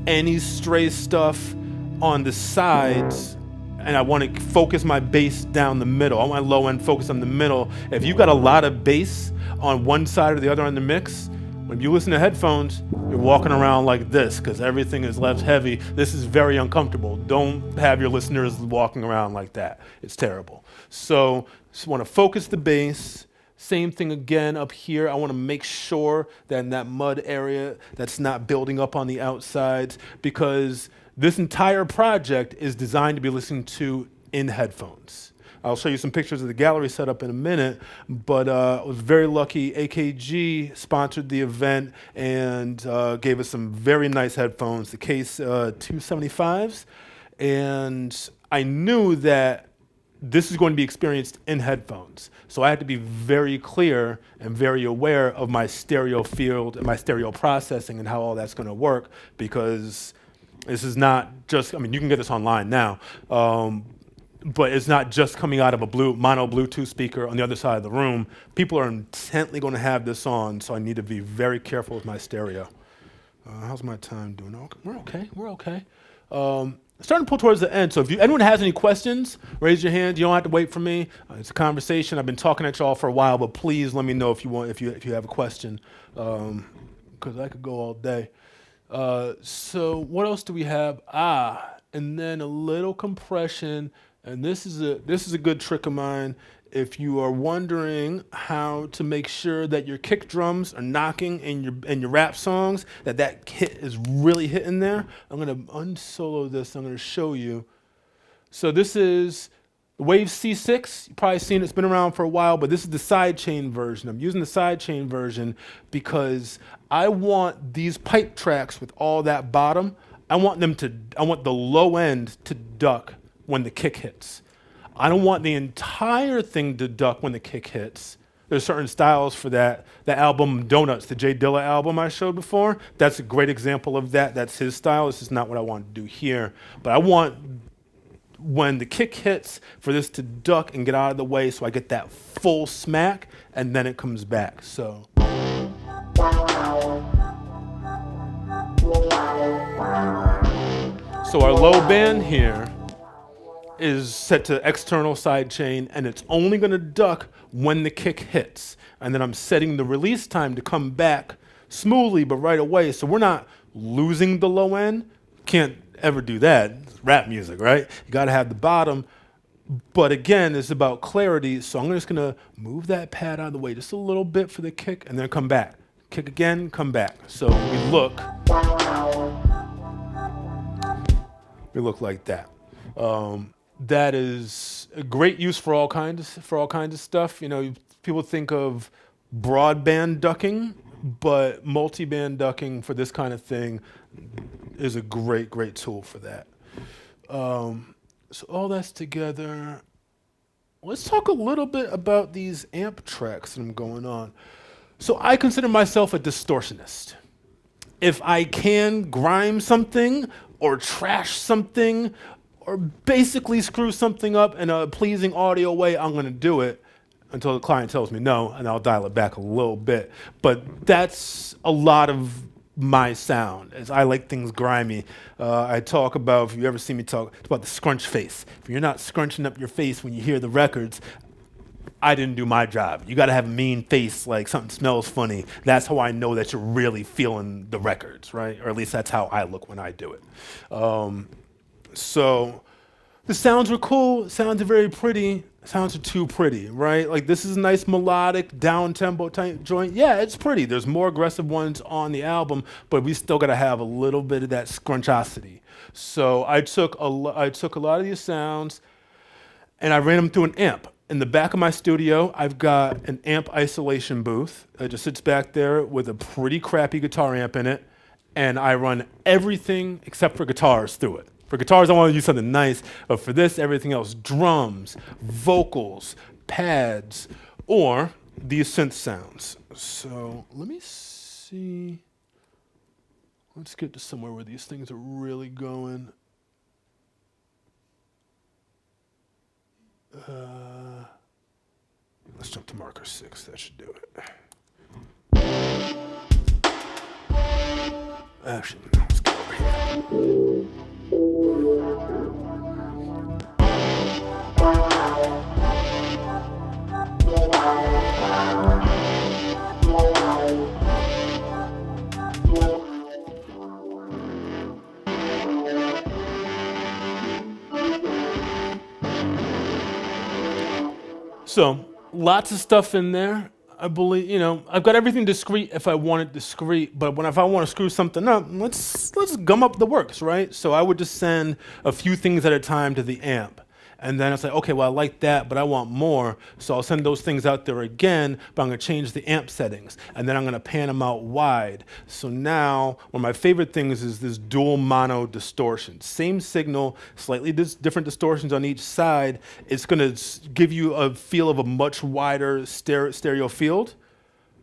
any stray stuff on the sides, and I want to focus my bass down the middle. I want my low end focus on the middle. If you've got a lot of bass on one side or the other on the mix, when you listen to headphones, you're walking around like this because everything is left heavy. This is very uncomfortable. Don't have your listeners walking around like that. It's terrible. So just want to focus the bass. Same thing again up here. I want to make sure that in that mud area that's not building up on the outsides, because this entire project is designed to be listened to in headphones. I'll show you some pictures of the gallery setup in a minute, but I was very lucky. AKG sponsored the event and gave us some very nice headphones, the Case 275s, and I knew that this is going to be experienced in headphones. So I had to be very clear and very aware of my stereo field and my stereo processing and how all that's going to work, because this is not just, I mean, you can get this online now, but it's not just coming out of a mono Bluetooth speaker on the other side of the room. People are intently going to have this on, so I need to be very careful with my stereo. How's my time doing? Okay, we're okay. Starting to pull towards the end, so if anyone has any questions, raise your hand. You don't have to wait for me. It's a conversation. I've been talking at y'all for a while, but please let me know if you have a question, because I could go all day. So what else do we have? And then a little compression, and this is a good trick of mine. If you are wondering how to make sure that your kick drums are knocking in your rap songs, that hit is really hitting there, I'm gonna unsolo this. I'm gonna show you. So this is the Wave C6. You've probably seen it. It's been around for a while, but this is the sidechain version. I'm using the sidechain version because I want these pipe tracks with all that bottom. I want the low end to duck when the kick hits. I don't want the entire thing to duck when the kick hits. There's certain styles for that. The album Donuts, the Jay Dilla album I showed before, that's a great example of that. That's his style. This is not what I want to do here. But I want, when the kick hits, for this to duck and get out of the way so I get that full smack, and then it comes back. So. So our low band here is set to external sidechain, and it's only going to duck when the kick hits. And then I'm setting the release time to come back smoothly but right away, so we're not losing the low end. Can't ever do that. It's rap music, right? You got to have the bottom. But again, it's about clarity, so I'm just going to move that pad out of the way just a little bit for the kick and then come back. Kick again, come back. So we look. We look like that. That is a great use for all kinds of stuff. You know, people think of broadband ducking, but multiband ducking for this kind of thing is a great tool for that. So all that's together. Let's talk a little bit about these amp tracks that I'm going on. So I consider myself a distortionist. If I can grime something or trash something or basically screw something up in a pleasing audio way, I'm going to do it until the client tells me no, and I'll dial it back a little bit. But that's a lot of my sound, as I like things grimy. I talk about, if you ever see me talk, it's about the scrunch face. If you're not scrunching up your face when you hear the records, I didn't do my job. You got to have a mean face, like something smells funny. That's how I know that you're really feeling the records, right? Or at least that's how I look when I do it. So the sounds were cool. Sounds are very pretty. Sounds are too pretty, right? Like this is a nice melodic down tempo type joint. Yeah, it's pretty. There's more aggressive ones on the album, but we still got to have a little bit of that scrunchosity. So I took a lot of these sounds and I ran them through an amp. In the back of my studio, I've got an amp isolation booth that just sits back there with a pretty crappy guitar amp in it, and I run everything except for guitars through it. For guitars, I want to use something nice, but for this, everything else, drums, vocals, pads, or these synth sounds. So let me see. Let's get to somewhere where these things are really going. Let's jump to marker 6. That should do it. Actually, let's go over here. So, lots of stuff in there. I believe, you know, I've got everything discrete if I want it discrete, but if I want to screw something up, let's gum up the works, right? So I would just send a few things at a time to the amp. And then it's like, okay, well, I like that, but I want more. So I'll send those things out there again, but I'm going to change the amp settings. And then I'm going to pan them out wide. So now, one of my favorite things is this dual mono distortion. Same signal, slightly different distortions on each side. It's going to give you a feel of a much wider stereo field.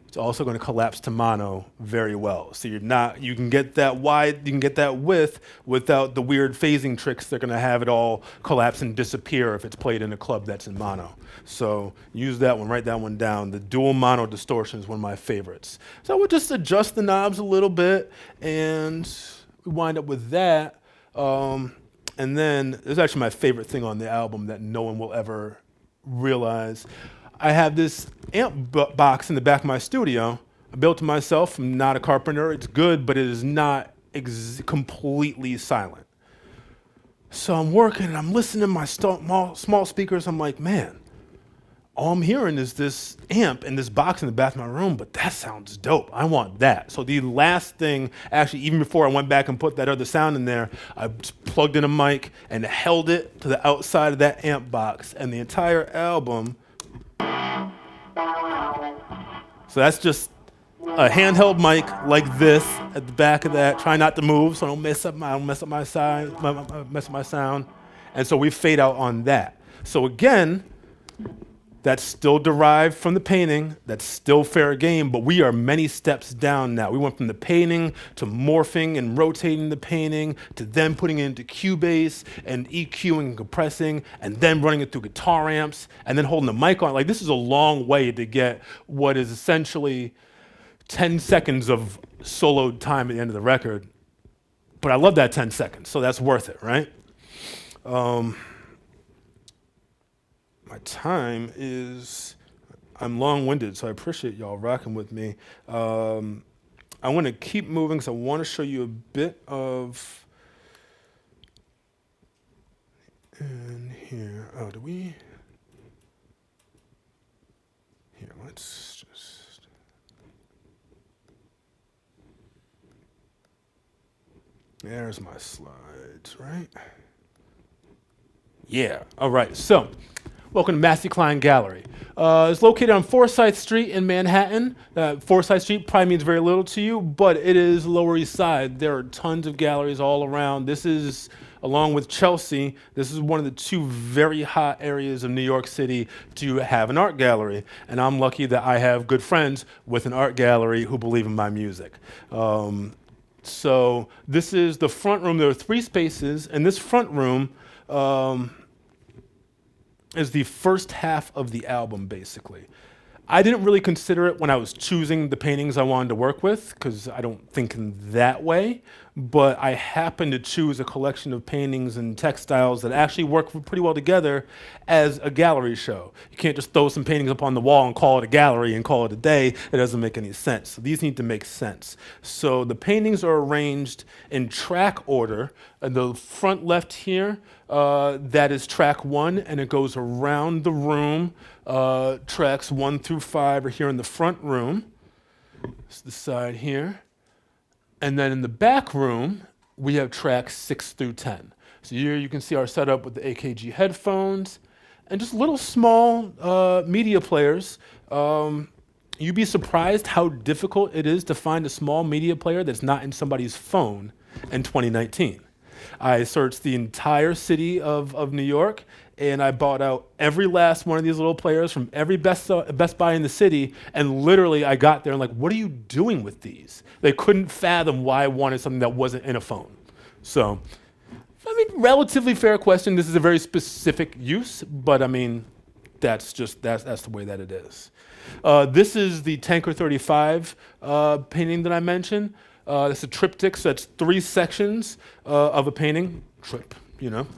It's also going to collapse to mono very well. So you can get that wide, you can get that width without the weird phasing tricks. They're going to have it all collapse and disappear if it's played in a club that's in mono. So use that one, write that one down. The dual mono distortion is one of my favorites. So I would just adjust the knobs a little bit and we wind up with that. And then this is actually my favorite thing on the album that no one will ever realize. I have this amp box in the back of my studio. I built it myself. I'm not a carpenter. It's good, but it is not completely silent. So I'm working and I'm listening to my small speakers. I'm like, man, all I'm hearing is this amp in this box in the back of my room, but that sounds dope. I want that. So the last thing, actually, even before I went back and put that other sound in there, I plugged in a mic and held it to the outside of that amp box, and the entire album. So that's just a handheld mic like this at the back of that. Try not to move so I don't mess up my sound. And so we fade out on that. So again, that's still derived from the painting. That's still fair game, but we are many steps down now. We went from the painting to morphing and rotating the painting to then putting it into Cubase and EQing and compressing and then running it through guitar amps and then holding the mic on. Like, this is a long way to get what is essentially 10 seconds of soloed time at the end of the record. But I love that 10 seconds, so that's worth it, right? My time is, I'm long-winded, so I appreciate y'all rocking with me. I want to keep moving because I want to show you a bit of, and here, do we? Here, let's just, There's my slides, right? Yeah, all right, so welcome to Massey Klein Gallery. It's located on Forsyth Street in Manhattan. Forsyth Street probably means very little to you, but it is Lower East Side. There are tons of galleries all around. This is, along with Chelsea, this is one of the two very hot areas of New York City to have an art gallery. And I'm lucky that I have good friends with an art gallery who believe in my music. So this is the front room. There are 3 spaces, and this front room is the first half of the album, basically. I didn't really consider it when I was choosing the paintings I wanted to work with, because I don't think in that way, but I happened to choose a collection of paintings and textiles that actually work pretty well together as a gallery show. You can't just throw some paintings up on the wall and call it a gallery and call it a day. It doesn't make any sense. So these need to make sense. So the paintings are arranged in track order. The front left here, that is track 1, and it goes around the room. Tracks 1 through 5 are here in the front room. It's the side here. And then in the back room, we have tracks 6 through 10. So here you can see our setup with the AKG headphones and just little small media players. You'd be surprised how difficult it is to find a small media player that's not in somebody's phone in 2019. I searched the entire city of New York, and I bought out every last one of these little players from every Best Buy in the city, and literally I got there and like, what are you doing with these? They couldn't fathom why I wanted something that wasn't in a phone. So, I mean, relatively fair question. This is a very specific use, but I mean, that's the way that it is. This is the Tanker 35 painting that I mentioned. It's a triptych, so that's 3 sections of a painting. Trip,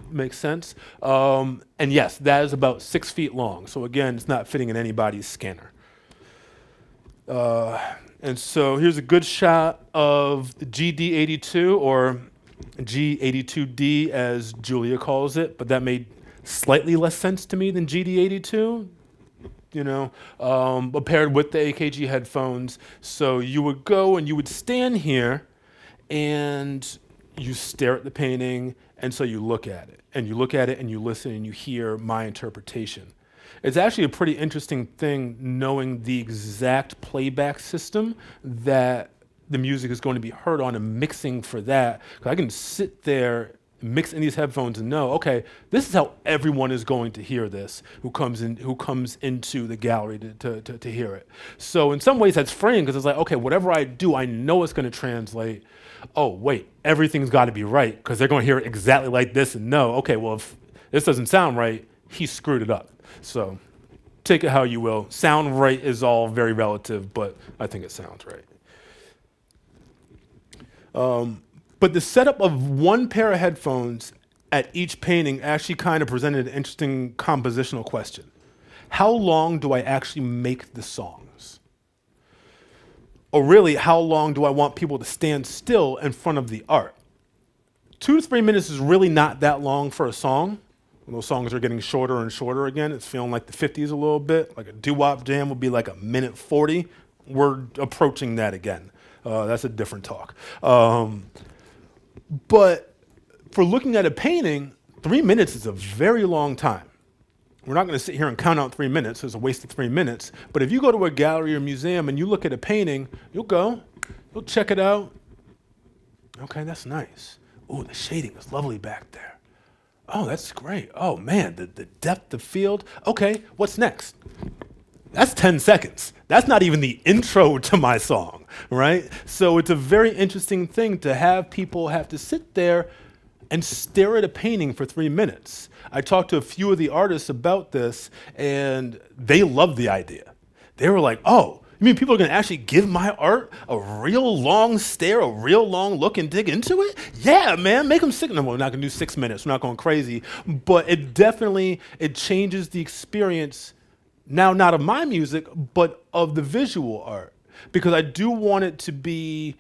makes sense. And yes, that is about 6 feet long. So again, it's not fitting in anybody's scanner. And so here's a good shot of the GD82, or G82D as Julia calls it, but that made slightly less sense to me than GD82. But paired with the AKG headphones. So you would go and you would stand here and you stare at the painting, and so you look at it. And you look at it and you listen and you hear my interpretation. It's actually a pretty interesting thing knowing the exact playback system that the music is going to be heard on and mixing for that. 'Cause I can sit there, mix in these headphones and know, okay, this is how everyone is going to hear this who comes into the gallery to hear it. So in some ways that's freeing, because it's like, okay, whatever I do, I know it's going to translate. Oh, wait, everything's got to be right, because they're going to hear it exactly like this and know, okay, well, if this doesn't sound right, he screwed it up. So take it how you will. Sound right is all very relative, but I think it sounds right. But the setup of one pair of headphones at each painting actually kind of presented an interesting compositional question. How long do I actually make the songs? Or really, how long do I want people to stand still in front of the art? 2 to 3 minutes is really not that long for a song. When those songs are getting shorter and shorter again, it's feeling like the 50s a little bit. Like a doo-wop jam would be like 1:40. We're approaching that again. That's a different talk. But for looking at a painting, 3 minutes is a very long time. We're not going to sit here and count out 3 minutes. It's a waste of 3 minutes. But if you go to a gallery or museum and you look at a painting, you'll check it out. Okay, that's nice. Oh, the shading is lovely back there. Oh, that's great. Oh, man, the depth of field. Okay, what's next? That's 10 seconds. That's not even the intro to my song, right? So it's a very interesting thing to have people have to sit there and stare at a painting for 3 minutes. I talked to a few of the artists about this, and they loved the idea. They were like, oh, you mean people are going to actually give my art a real long stare, a real long look and dig into it? Yeah, man, make them sit. No, we're not going to do 6 minutes. We're not going crazy. But it changes the experience, now not of my music, but of the visual art. Because I do want it to be,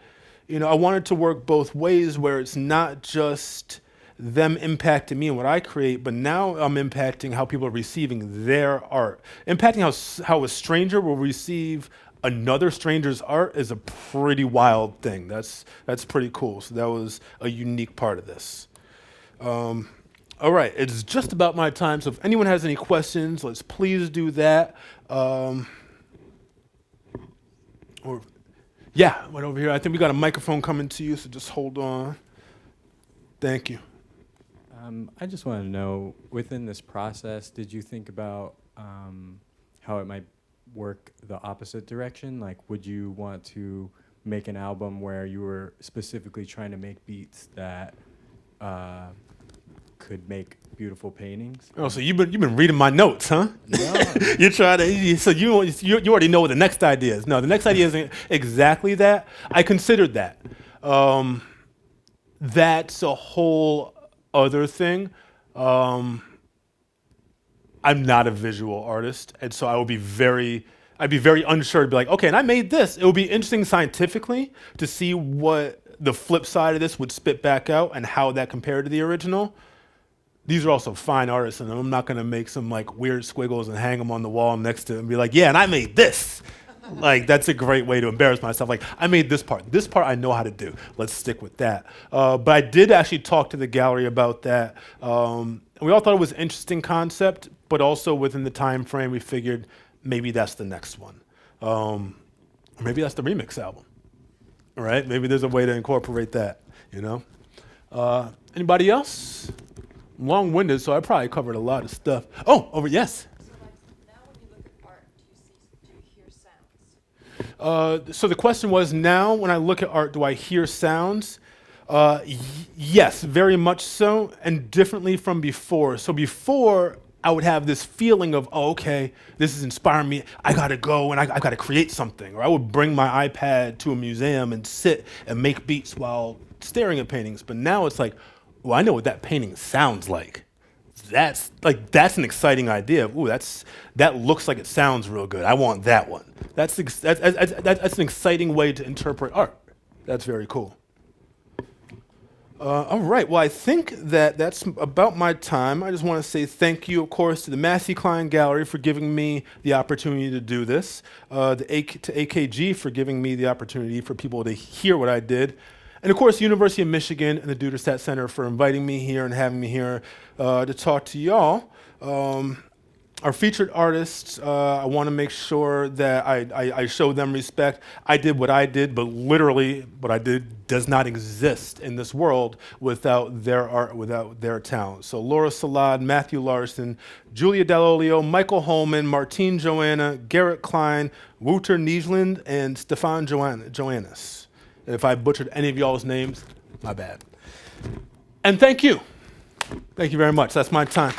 I want it to work both ways, where it's not just them impacting me and what I create, but now I'm impacting how people are receiving their art, impacting how a stranger will receive another stranger's art is a pretty wild thing. That's pretty cool. So that was a unique part of this. All right, it's just about my time. So if anyone has any questions, let's please do that. Or yeah, right over here. I think we got a microphone coming to you, so just hold on. Thank you. I just want to know, within this process, did you think about how it might work the opposite direction? Like, would you want to make an album where you were specifically trying to make beats that could make beautiful paintings? Oh, so you've been reading my notes, huh? No. You're trying to. So you already know what the next idea is. No, the next idea isn't exactly that. I considered that. That's a whole other thing. I'm not a visual artist, and so I'd be very unsure to be like, okay, and I made this. It would be interesting scientifically to see what the flip side of this would spit back out and how that compared to the original. These are also fine artists, and I'm not gonna make some like weird squiggles and hang them on the wall next to it and be like, yeah, and I made this. Like, that's a great way to embarrass myself. Like, I made this part. This part I know how to do. Let's stick with that. But I did actually talk to the gallery about that. And we all thought it was an interesting concept, but also within the time frame, we figured maybe that's the next one. Or maybe that's the remix album. All right? Maybe there's a way to incorporate that, you know? Anybody else? I'm long-winded, so I probably covered a lot of stuff. Oh, over, yes. So like now when you look at art, do you hear sounds? So the question was, now when I look at art, do I hear sounds? Yes, very much so, and differently from before. So before, I would have this feeling of, oh, okay, this is inspiring me. I gotta go and I gotta create something. Or I would bring my iPad to a museum and sit and make beats while staring at paintings. But now it's like, well, I know what that painting sounds like. That's an exciting idea. Ooh, that looks like it sounds real good. I want that one. That's an exciting way to interpret art. That's very cool. All right. Well, I think that's about my time. I just want to say thank you, of course, to the Massey Klein Gallery for giving me the opportunity to do this, to AKG for giving me the opportunity for people to hear what I did. And of course, University of Michigan and the Duderstadt Center for inviting me here and having me here to talk to y'all. Our featured artists, I want to make sure that I show them respect. I did what I did, but literally what I did does not exist in this world without their art, without their talent. So Laura Salad, Matthew Larson, Julia Dall'Olio, Michael Holman, Martine Joanna, Garrett Klein, Wouter Nijland, and Stefan Joannis. If I butchered any of y'all's names, my bad. And thank you. Thank you very much. That's my time.